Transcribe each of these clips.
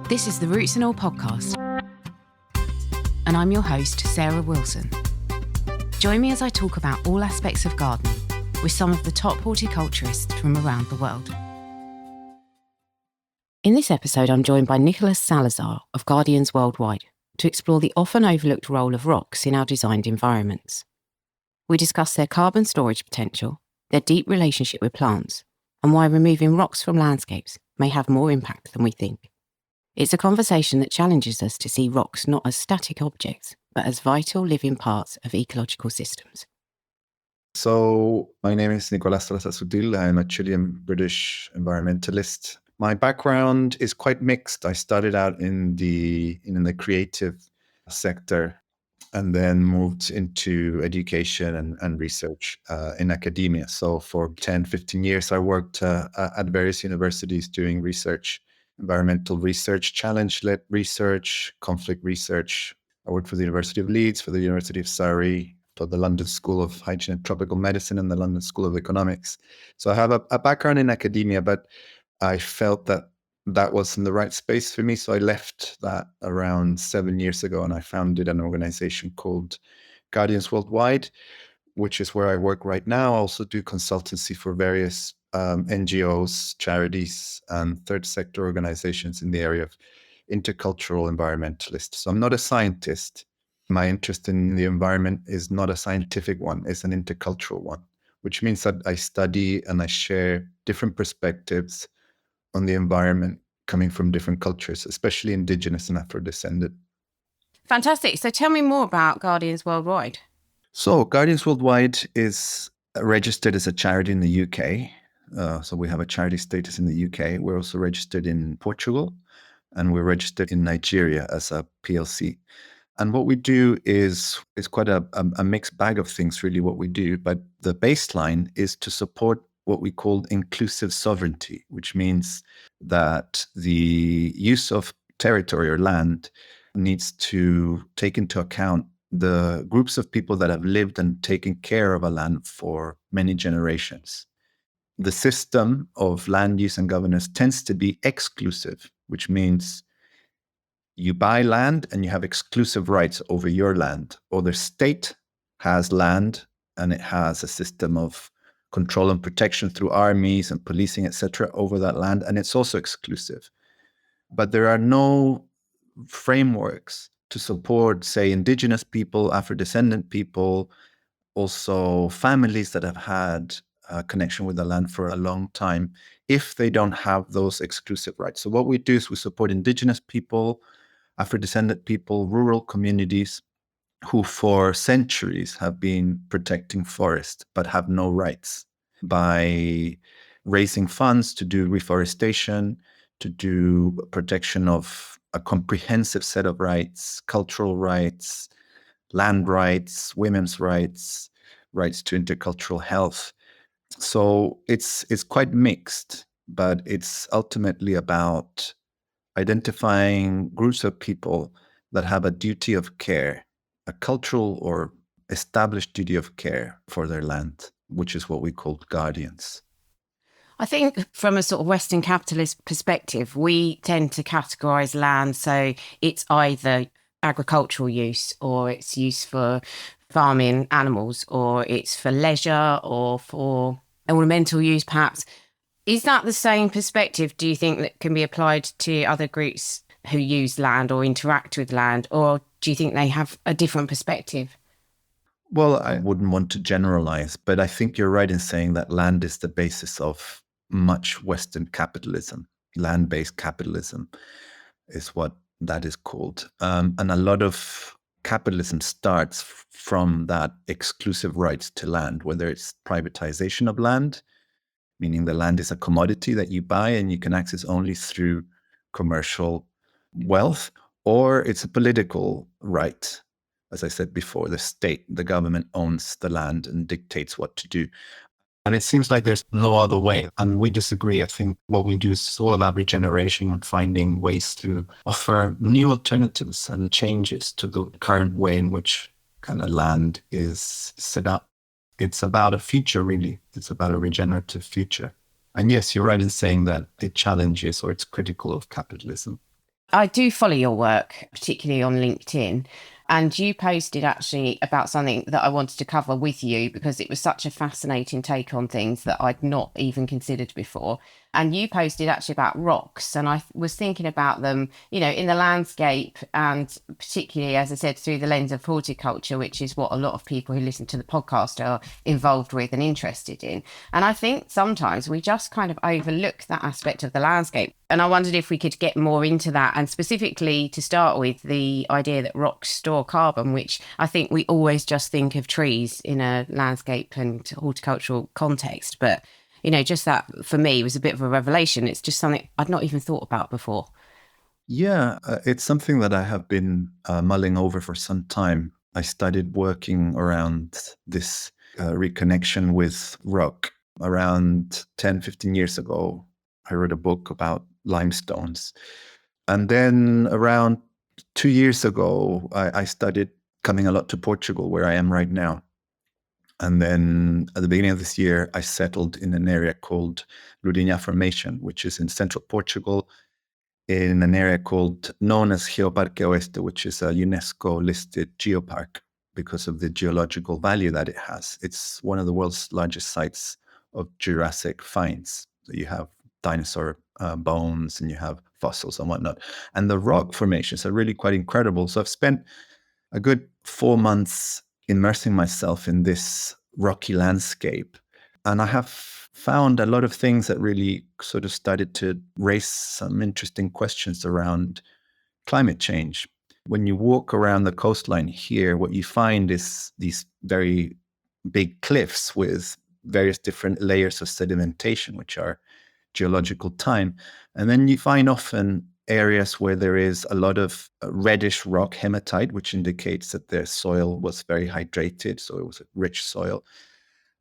This is the Roots and All podcast, and I'm your host, Sarah Wilson. Join me as I talk about all aspects of gardening with some of the top horticulturists from around the world. In this episode, I'm joined by Nicolas Salazar of Guardians Worldwide to explore the often overlooked role of rocks in our designed environments. We discuss their carbon storage potential, their deep relationship with plants, and why removing rocks from landscapes may have more impact than we think. It's a conversation that challenges us to see rocks not as static objects, but as vital living parts of ecological systems. So my name is Nicolas. I'm a Chilean-British environmentalist. My background is quite mixed. I started out in the creative sector and then moved into education and research in academia. So for 10, 15 years, I worked at various universities doing research, environmental research, challenge-led research, conflict research. I worked for the University of Leeds, for the University of Surrey, for the London School of Hygiene and Tropical Medicine and the London School of Economics. So I have a background in academia, but I felt that wasn't the right space for me. So I left that around 7 years ago and I founded an organization called Guardians Worldwide, which is where I work right now. I also do consultancy for various NGOs, charities, and third sector organizations in the area of intercultural environmentalists. So I'm not a scientist. My interest in the environment is not a scientific one, it's an intercultural one, which means that I study and I share different perspectives on the environment coming from different cultures, especially indigenous and Afro-descendant. Fantastic. So tell me more about Guardians Worldwide. So Guardians Worldwide is registered as a charity in the UK. So we have a charity status in the UK. We're also registered in Portugal and we're registered in Nigeria as a PLC. And what we do is quite a mixed bag of things, really, what we do. But the baseline is to support what we call inclusive sovereignty, which means that the use of territory or land needs to take into account the groups of people that have lived and taken care of a land for many generations. The system of land use and governance tends to be exclusive, which means you buy land and you have exclusive rights over your land, or the state has land and it has a system of control and protection through armies and policing, etc., over that land, and it's also exclusive. But there are no frameworks to support, say, indigenous people, Afro-descendant people, also families that have had a connection with the land for a long time, if they don't have those exclusive rights. So what we do is we support indigenous people, Afro-descendant people, rural communities who for centuries have been protecting forest but have no rights, by raising funds to do reforestation, to do protection of a comprehensive set of rights, cultural rights, land rights, women's rights, rights to intercultural health. So it's quite mixed, but it's ultimately about identifying groups of people that have a duty of care, a cultural or established duty of care for their land, which is what we call guardians. I think from a sort of Western capitalist perspective, we tend to categorise land so it's either agricultural use or it's use for farming animals or it's for leisure or for ornamental use perhaps. Is that the same perspective, do you think, that can be applied to other groups who use land or interact with land, or do you think they have a different perspective? Well, I wouldn't want to generalize, but I think you're right in saying that land is the basis of much Western capitalism. Land-based capitalism is what that is called. And a lot of capitalism starts from that exclusive rights to land, whether it's privatization of land, meaning the land is a commodity that you buy and you can access only through commercial wealth, or it's a political right. As I said before, the state, the government owns the land and dictates what to do. And it seems like there's no other way. And we disagree. I think what we do is all about regeneration and finding ways to offer new alternatives and changes to the current way in which kind of land is set up. It's about a future, really. It's about a regenerative future. And yes, you're right in saying that it challenges or it's critical of capitalism. I do follow your work, particularly on LinkedIn. And you posted actually about something that I wanted to cover with you because it was such a fascinating take on things that I'd not even considered before. And you posted actually about rocks. And I was thinking about them, in the landscape and particularly, as I said, through the lens of horticulture, which is what a lot of people who listen to the podcast are involved with and interested in. And I think sometimes we just kind of overlook that aspect of the landscape. And I wondered if we could get more into that, and specifically to start with the idea that rocks store carbon, which I think we always just think of trees in a landscape and horticultural context. But, just that for me was a bit of a revelation. It's just something I'd not even thought about before. Yeah, it's something that I have been mulling over for some time. I started working around this reconnection with rock around 10, 15 years ago. I wrote a book about limestones. And then around 2 years ago, I started coming a lot to Portugal, where I am right now. And then at the beginning of this year, I settled in an area called Lourinhã Formation, which is in central Portugal, in an area known as Geoparque Oeste, which is a UNESCO-listed geopark because of the geological value that it has. It's one of the world's largest sites of Jurassic finds. So you have dinosaur bones and you have fossils and whatnot. And the rock formations are really quite incredible. So I've spent a good 4 months immersing myself in this rocky landscape. And I have found a lot of things that really sort of started to raise some interesting questions around climate change. When you walk around the coastline here, what you find is these very big cliffs with various different layers of sedimentation, which are geological time. And then you find often areas where there is a lot of reddish rock, hematite, which indicates that their soil was very hydrated. So it was a rich soil.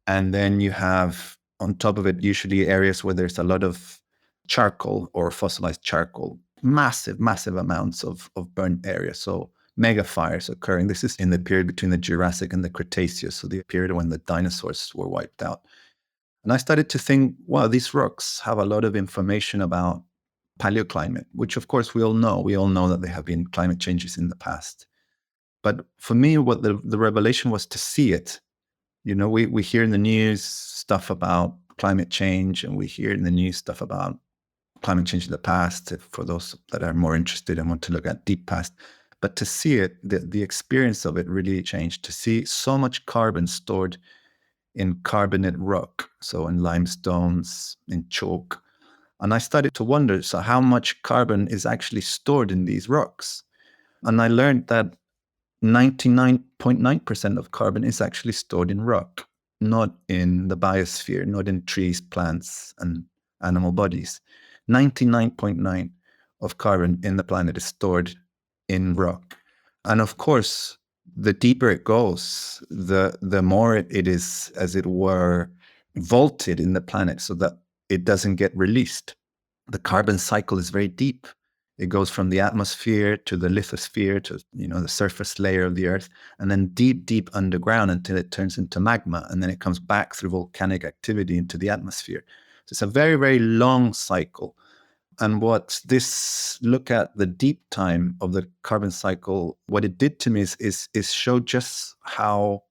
And then you have on top of it, usually areas where there's a lot of charcoal or fossilized charcoal, massive, massive amounts of burnt area. So mega fires occurring. This is in the period between the Jurassic and the Cretaceous, so the period when the dinosaurs were wiped out. And I started to think, wow, these rocks have a lot of information about paleoclimate, which of course we all know. We all know that there have been climate changes in the past. But for me, what the revelation was to see it. We hear in the news stuff about climate change, and we hear in the news stuff about climate change in the past, for those that are more interested and want to look at deep past. But to see it, the experience of it really changed. To see so much carbon stored in carbonate rock, so in limestones, in chalk. And I started to wonder, so how much carbon is actually stored in these rocks? And I learned that 99.9% of carbon is actually stored in rock, not in the biosphere, not in trees, plants, and animal bodies. 99.9% of carbon in the planet is stored in rock. And of course, the deeper it goes, the more it is, as it were, vaulted in the planet so that it doesn't get released. The carbon cycle is very deep. It goes from the atmosphere to the lithosphere to the surface layer of the earth, and then deep, deep underground until it turns into magma, and then it comes back through volcanic activity into the atmosphere. So it's a very, very long cycle. And what this look at the deep time of the carbon cycle, what it did to me is show just how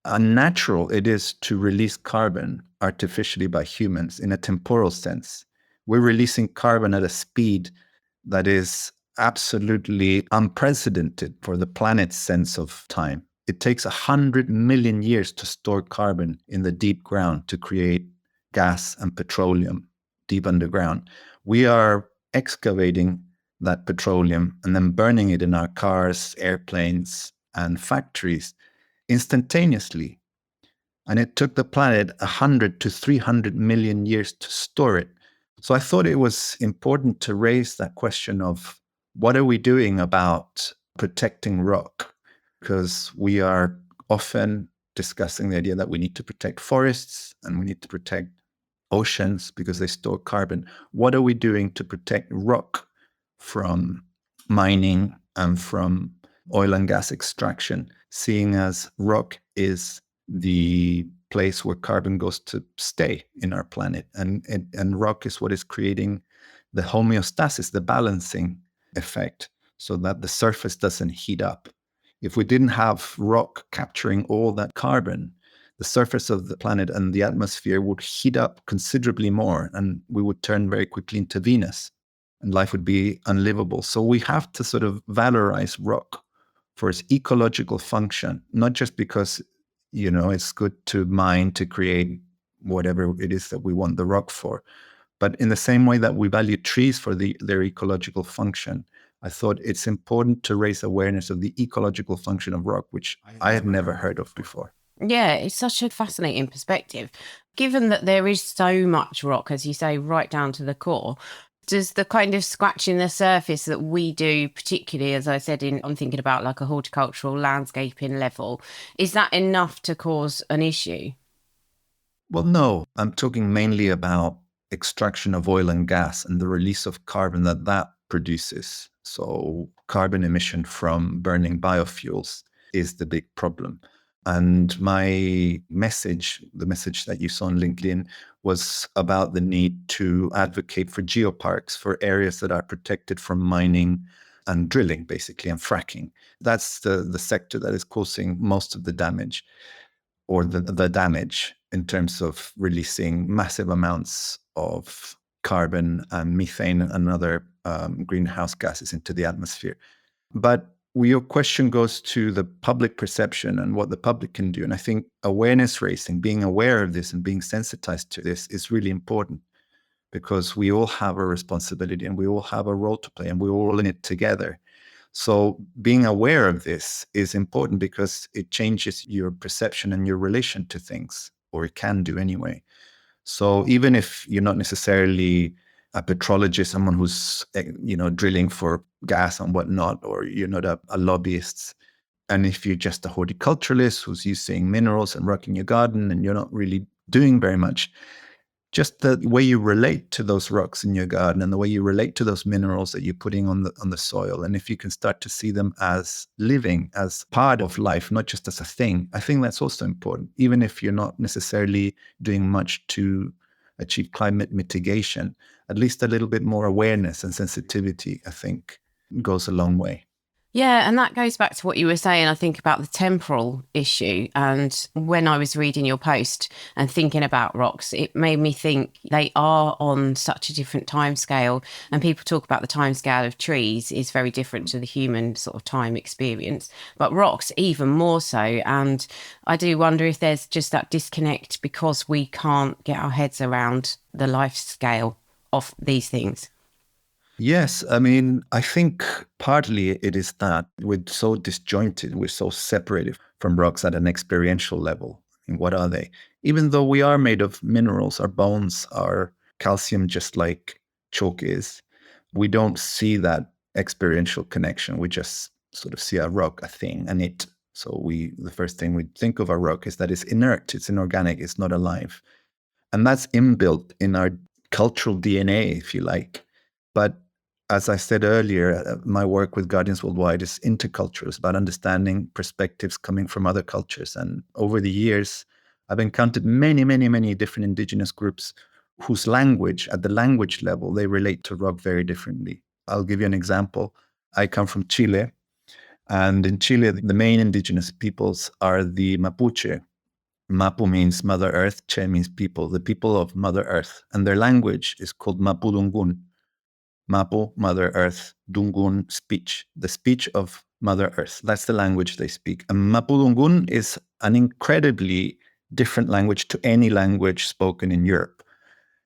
unnatural it is to release carbon artificially by humans in a temporal sense. We're releasing carbon at a speed that is absolutely unprecedented for the planet's sense of time. It takes 100 million years to store carbon in the deep ground to create gas and petroleum deep underground. We are excavating that petroleum and then burning it in our cars, airplanes, and factories instantaneously. And it took the planet 100 to 300 million years to store it. So I thought it was important to raise that question of what are we doing about protecting rock? Because we are often discussing the idea that we need to protect forests and we need to protect oceans because they store carbon. What are we doing to protect rock from mining and from oil and gas extraction, seeing as rock is the place where carbon goes to stay in our planet, and rock is what is creating the homeostasis, the balancing effect so that the surface doesn't heat up. If we didn't have rock capturing all that carbon, the surface of the planet and the atmosphere would heat up considerably more, and we would turn very quickly into Venus, and life would be unlivable. So we have to sort of valorize rock for its ecological function, not just because, it's good to mine to create whatever it is that we want the rock for, but in the same way that we value trees for their ecological function. I thought it's important to raise awareness of the ecological function of rock, which I had never heard of before. Yeah, it's such a fascinating perspective. Given that there is so much rock, as you say, right down to the core, does the kind of scratching the surface that we do, particularly, as I said, I'm thinking about like a horticultural landscaping level, is that enough to cause an issue? Well, no, I'm talking mainly about extraction of oil and gas and the release of carbon that produces. So carbon emission from burning biofuels is the big problem. And my message, the message that you saw on LinkedIn, was about the need to advocate for geoparks, for areas that are protected from mining and drilling, basically, and fracking. That's the sector that is causing most of the damage, or the damage in terms of releasing massive amounts of carbon and methane and other greenhouse gases into the atmosphere. But your question goes to the public perception and what the public can do. And I think awareness raising, being aware of this and being sensitized to this is really important, because we all have a responsibility and we all have a role to play and we're all in it together. So being aware of this is important because it changes your perception and your relation to things, or it can do anyway. So even if you're not necessarily a petrologist, someone who's drilling for gas and whatnot, or you're not a lobbyist, and if you're just a horticulturalist who's using minerals and rock in your garden and you're not really doing very much, just the way you relate to those rocks in your garden and the way you relate to those minerals that you're putting on the soil, and if you can start to see them as living, as part of life, not just as a thing, I think that's also important. Even if you're not necessarily doing much to achieve climate mitigation, at least a little bit more awareness and sensitivity, I think, goes a long way. Yeah, and that goes back to what you were saying, I think, about the temporal issue. And when I was reading your post and thinking about rocks, it made me think they are on such a different timescale. And people talk about the timescale of trees is very different to the human sort of time experience, but rocks even more so. And I do wonder if there's just that disconnect because we can't get our heads around the life scale of these things. Yes, I mean, I think partly it is that we're so disjointed, we're so separated from rocks at an experiential level. And what are they? Even though we are made of minerals, our bones are calcium, just like chalk is, we don't see that experiential connection. We just sort of see a rock, a thing, and it. So the first thing we think of a rock is that it's inert, it's inorganic, it's not alive. And that's inbuilt in our cultural DNA, if you like. But as I said earlier, my work with Guardians Worldwide is intercultural. It's about understanding perspectives coming from other cultures. And over the years, I've encountered many, many, many different indigenous groups whose language, at the language level, they relate to rock very differently. I'll give you an example. I come from Chile. And in Chile, the main indigenous peoples are the Mapuche. Mapu means Mother Earth, Che means people, the people of Mother Earth. And their language is called Mapudungun. Mapu, Mother Earth, Dungun, speech, the speech of Mother Earth. That's the language they speak. And Mapudungun is an incredibly different language to any language spoken in Europe,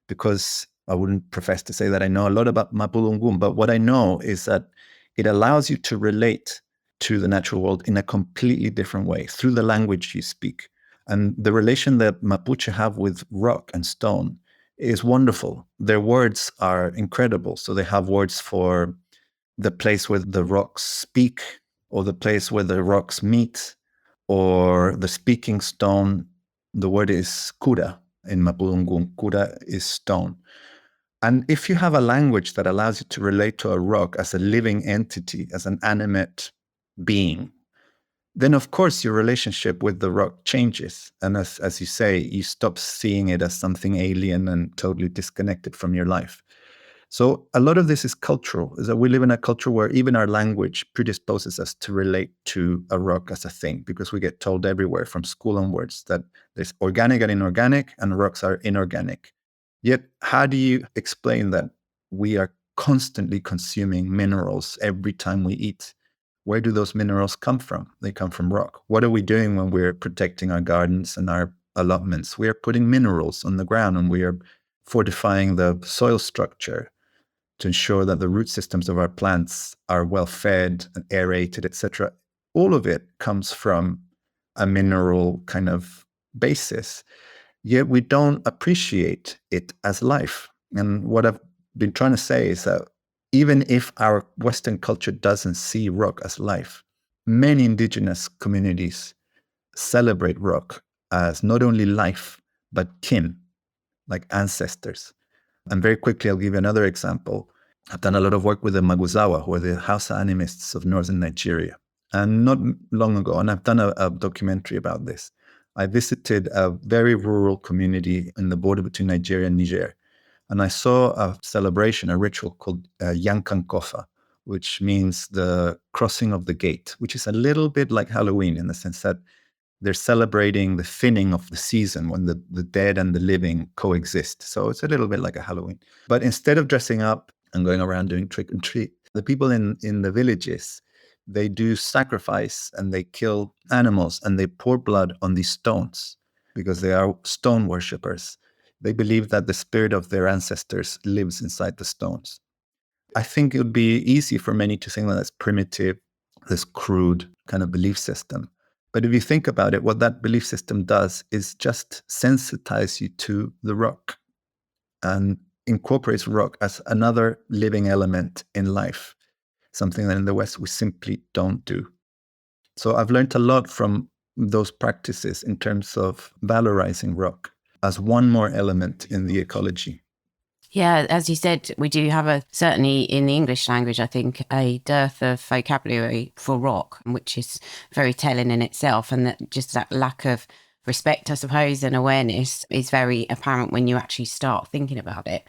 because I wouldn't profess to say that I know a lot about Mapudungun, but what I know is that it allows you to relate to the natural world in a completely different way through the language you speak. And the relation that Mapuche have with rock and stone is wonderful. Their words are incredible. So they have words for the place where the rocks speak, or the place where the rocks meet, or the speaking stone. The word is kura in Mapudungun. Kura is stone. And if you have a language that allows you to relate to a rock as a living entity, as an animate being, then of course your relationship with the rock changes. And as you say, you stop seeing it as something alien and totally disconnected from your life. So a lot of this is cultural, is that we live in a culture where even our language predisposes us to relate to a rock as a thing, because we get told everywhere from school onwards that there's organic and inorganic and rocks are inorganic. Yet, how do you explain that we are constantly consuming minerals every time we eat? Where do those minerals come from? They come from rock. What are we doing when we're protecting our gardens and our allotments? We are putting minerals on the ground and we are fortifying the soil structure to ensure that the root systems of our plants are well fed and aerated, etc. All of it comes from a mineral kind of basis. Yet we don't appreciate it as life. And what I've been trying to say is that even if our Western culture doesn't see rock as life, many indigenous communities celebrate rock as not only life, but kin, like ancestors. And very quickly, I'll give you another example. I've done a lot of work with the Maguzawa, who are the Hausa animists of northern Nigeria. And not long ago, and I've done a documentary about this, I visited a very rural community in the border between Nigeria and Niger. And I saw a celebration, a ritual called Yankan Kofa, which means the crossing of the gate, which is a little bit like Halloween in the sense that they're celebrating the thinning of the season when the dead and the living coexist. So it's a little bit like a Halloween. But instead of dressing up and going around doing trick and treat, the people in the villages, they do sacrifice and they kill animals and they pour blood on these stones because they are stone worshippers. They believe that the spirit of their ancestors lives inside the stones. I think it would be easy for many to think that that's primitive, this crude kind of belief system. But if you think about it, what that belief system does is just sensitize you to the rock and incorporates rock as another living element in life, something that in the West we simply don't do. So I've learned a lot from those practices in terms of valorizing rock as one more element in the ecology. Yeah, as you said, we do have certainly in the English language, I think, a dearth of vocabulary for rock, which is very telling in itself. And that lack of respect, I suppose, and awareness is very apparent when you actually start thinking about it.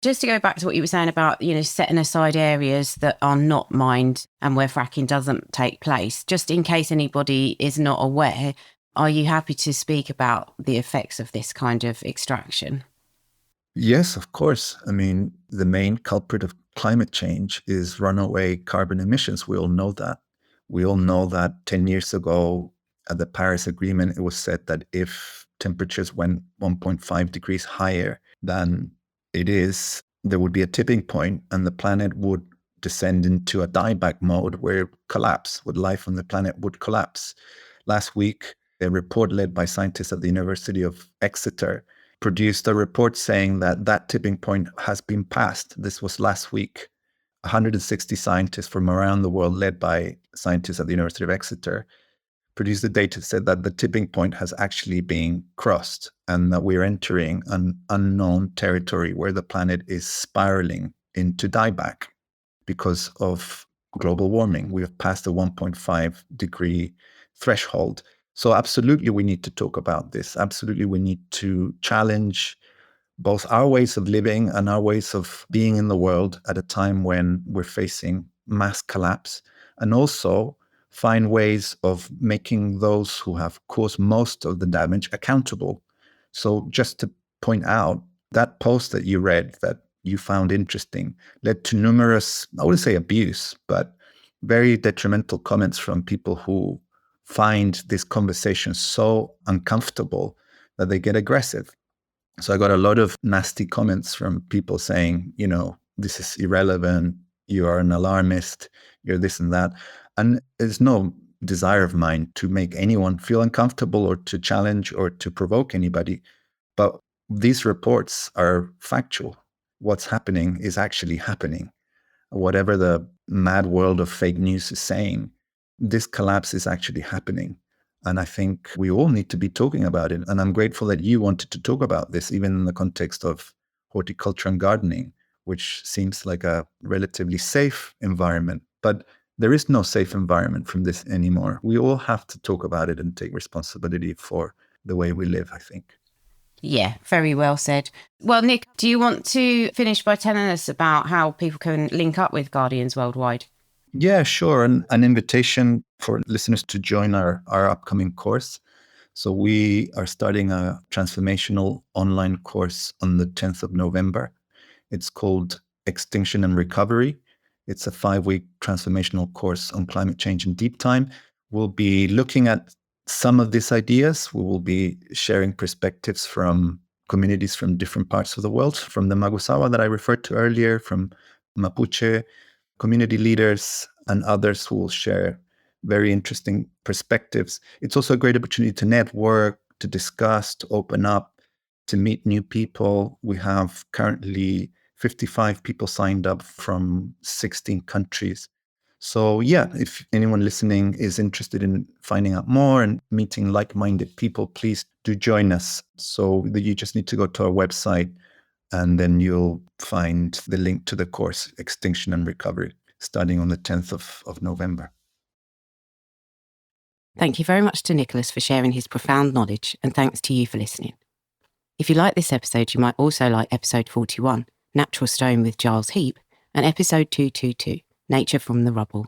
Just to go back to what you were saying about, setting aside areas that are not mined and where fracking doesn't take place, just in case anybody is not aware, are you happy to speak about the effects of this kind of extraction? Yes, of course. I mean, the main culprit of climate change is runaway carbon emissions. We all know that. We all know that 10 years ago at the Paris Agreement, it was said that if temperatures went 1.5 degrees higher than it is, there would be a tipping point and the planet would descend into a dieback mode where life on the planet would collapse. Last week, a report led by scientists at the University of Exeter produced a report saying that that tipping point has been passed. This was last week. 160 scientists from around the world, led by scientists at the University of Exeter, produced the data that said that the tipping point has actually been crossed and that we're entering an unknown territory where the planet is spiraling into dieback because of global warming. We have passed the 1.5 degree threshold. So absolutely, we need to talk about this. Absolutely, we need to challenge both our ways of living and our ways of being in the world at a time when we're facing mass collapse, and also find ways of making those who have caused most of the damage accountable. So just to point out, that post that you read that you found interesting led to numerous, I wouldn't say abuse, but very detrimental comments from people who find this conversation so uncomfortable that they get aggressive. So I got a lot of nasty comments from people saying, this is irrelevant, you are an alarmist, you're this and that. And there's no desire of mine to make anyone feel uncomfortable or to challenge or to provoke anybody. But these reports are factual. What's happening is actually happening. Whatever the mad world of fake news is saying, this collapse is actually happening. And I think we all need to be talking about it. And I'm grateful that you wanted to talk about this, even in the context of horticulture and gardening, which seems like a relatively safe environment. But there is no safe environment from this anymore. We all have to talk about it and take responsibility for the way we live, I think. Yeah, very well said. Well, Nick, do you want to finish by telling us about how people can link up with Guardians Worldwide? Yeah, sure. An invitation for listeners to join our upcoming course. So we are starting a transformational online course on the 10th of November. It's called Extinction and Recovery. It's a 5-week transformational course on climate change in deep time. We'll be looking at some of these ideas. We will be sharing perspectives from communities from different parts of the world, from the Magusawa that I referred to earlier, from Mapuche, community leaders, and others who will share very interesting perspectives. It's also a great opportunity to network, to discuss, to open up, to meet new people. We have currently 55 people signed up from 16 countries. So yeah, if anyone listening is interested in finding out more and meeting like-minded people, please do join us. So you just need to go to our website and then you'll find the link to the course, Extinction and Recovery, starting on the 10th of November. Thank you very much to Nicolas for sharing his profound knowledge, and thanks to you for listening. If you like this episode, you might also like episode 41, Natural Stone with Giles Heap, and episode 222, Nature from the Rubble.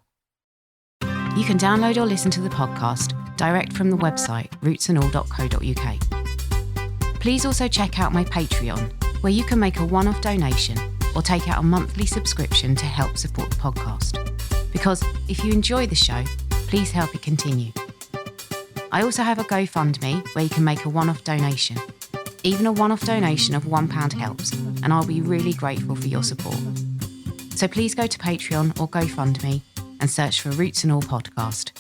You can download or listen to the podcast direct from the website rootsandall.co.uk. Please also check out my Patreon, where you can make a one-off donation or take out a monthly subscription to help support the podcast. Because if you enjoy the show, please help it continue. I also have a GoFundMe where you can make a one-off donation. Even a one-off donation of £1 helps, and I'll be really grateful for your support. So please go to Patreon or GoFundMe and search for Roots and All Podcast.